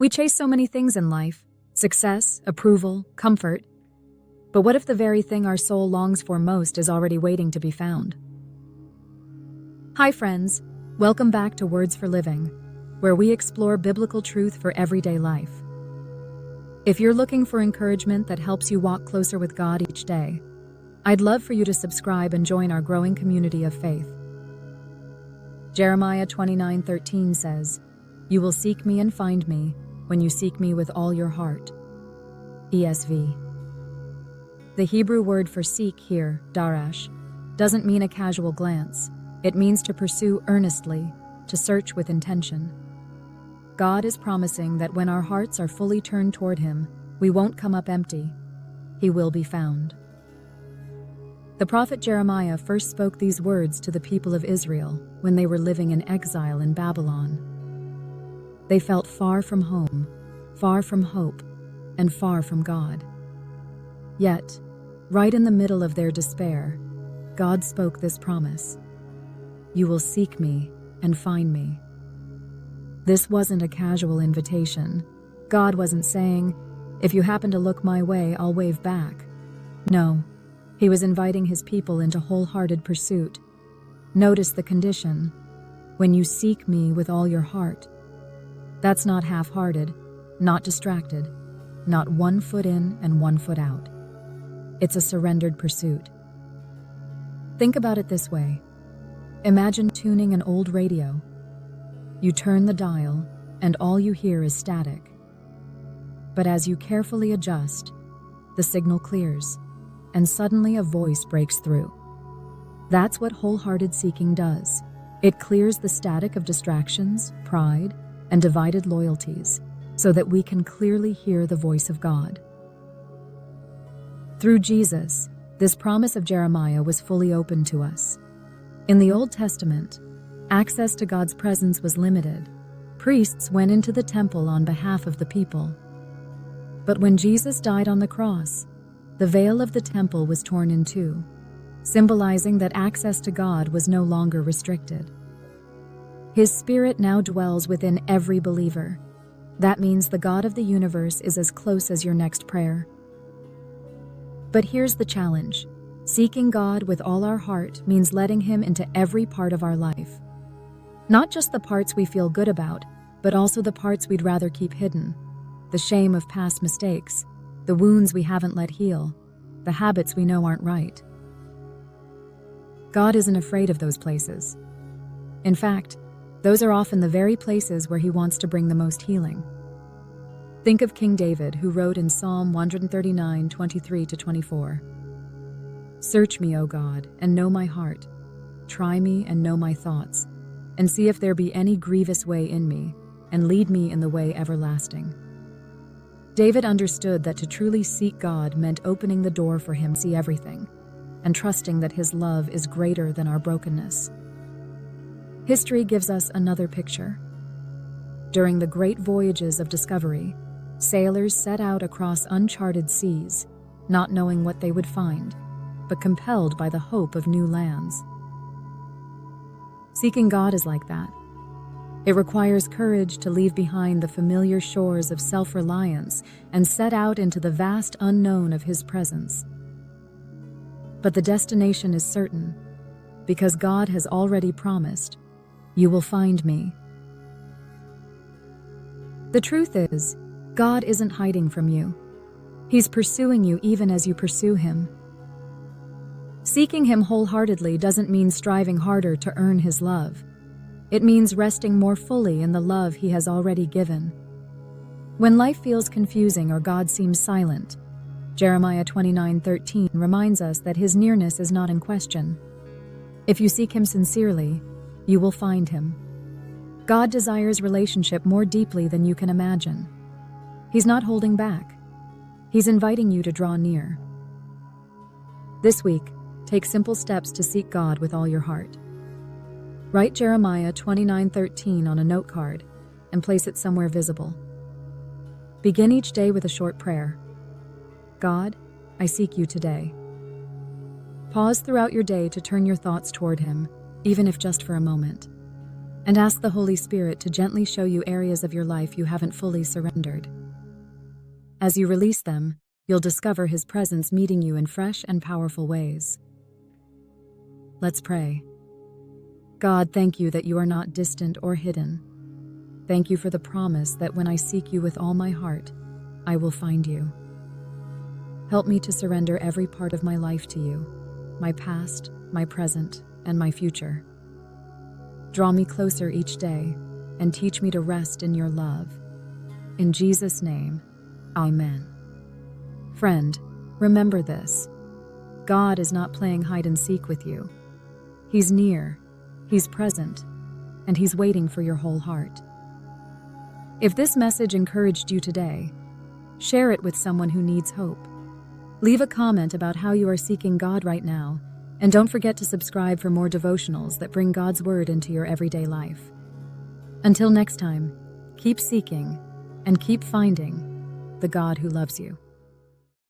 We chase so many things in life: success, approval, comfort. But what if the very thing our soul longs for most is already waiting to be found? Hi friends, welcome back to Words for Living, where we explore biblical truth for everyday life. If you're looking for encouragement that helps you walk closer with God each day, I'd love for you to subscribe and join our growing community of faith. Jeremiah 29:13 says, "You will seek me and find me when you seek me with all your heart." ESV. The Hebrew word for seek here, darash, doesn't mean a casual glance. It means to pursue earnestly, to search with intention. God is promising that when our hearts are fully turned toward Him, we won't come up empty. He will be found. The prophet Jeremiah first spoke these words to the people of Israel when they were living in exile in Babylon. They felt far from home, far from hope, and far from God. Yet, right in the middle of their despair, God spoke this promise: "You will seek me and find me." This wasn't a casual invitation. God wasn't saying, "If you happen to look my way, I'll wave back." No, He was inviting His people into wholehearted pursuit. Notice the condition: when you seek me with all your heart. That's not half-hearted, not distracted, not one foot in and one foot out. It's a surrendered pursuit. Think about it this way. Imagine tuning an old radio. You turn the dial, and all you hear is static. But as you carefully adjust, the signal clears, and suddenly a voice breaks through. That's what wholehearted seeking does. It clears the static of distractions, pride, and divided loyalties, so that we can clearly hear the voice of God. Through Jesus, this promise of Jeremiah was fully open to us. In the Old Testament, access to God's presence was limited. Priests went into the temple on behalf of the people. But when Jesus died on the cross, the veil of the temple was torn in two, symbolizing that access to God was no longer restricted. His Spirit now dwells within every believer. That means the God of the universe is as close as your next prayer. But here's the challenge. Seeking God with all our heart means letting Him into every part of our life. Not just the parts we feel good about, but also the parts we'd rather keep hidden. The shame of past mistakes, the wounds we haven't let heal, the habits we know aren't right. God isn't afraid of those places. In fact, those are often the very places where He wants to bring the most healing. Think of King David, who wrote in Psalm 139:23-24, "Search me, O God, and know my heart. Try me and know my thoughts, and see if there be any grievous way in me, and lead me in the way everlasting." David understood that to truly seek God meant opening the door for Him to see everything, and trusting that His love is greater than our brokenness. History gives us another picture. During the great voyages of discovery, sailors set out across uncharted seas, not knowing what they would find, but compelled by the hope of new lands. Seeking God is like that. It requires courage to leave behind the familiar shores of self-reliance and set out into the vast unknown of His presence. But the destination is certain, because God has already promised, "You will find me." The truth is, God isn't hiding from you. He's pursuing you even as you pursue Him. Seeking Him wholeheartedly doesn't mean striving harder to earn His love. It means resting more fully in the love He has already given. When life feels confusing or God seems silent, Jeremiah 29:13 reminds us that His nearness is not in question. If you seek Him sincerely, you will find Him. God desires relationship more deeply than you can imagine. He's not holding back. He's inviting you to draw near. This week, take simple steps to seek God with all your heart. Write Jeremiah 29:13 on a note card and place it somewhere visible. Begin each day with a short prayer. God, I seek you today. Pause throughout your day to turn your thoughts toward Him, even if just for a moment. and ask the Holy Spirit to gently show you areas of your life you haven't fully surrendered. As you release them, you'll discover His presence meeting you in fresh and powerful ways. Let's pray. God, thank you that you are not distant or hidden. Thank you for the promise that when I seek you with all my heart, I will find you. Help me to surrender every part of my life to you, my past, my present, and my future. Draw me closer each day and teach me to rest in your love. In Jesus' name, Amen. Friend, remember this. God is not playing hide and seek with you. He's near, He's present, and He's waiting for your whole heart. If this message encouraged you today, share it with someone who needs hope. Leave a comment about how you are seeking God right now, and don't forget to subscribe for more devotionals that bring God's Word into your everyday life. Until next time, keep seeking and keep finding the God who loves you.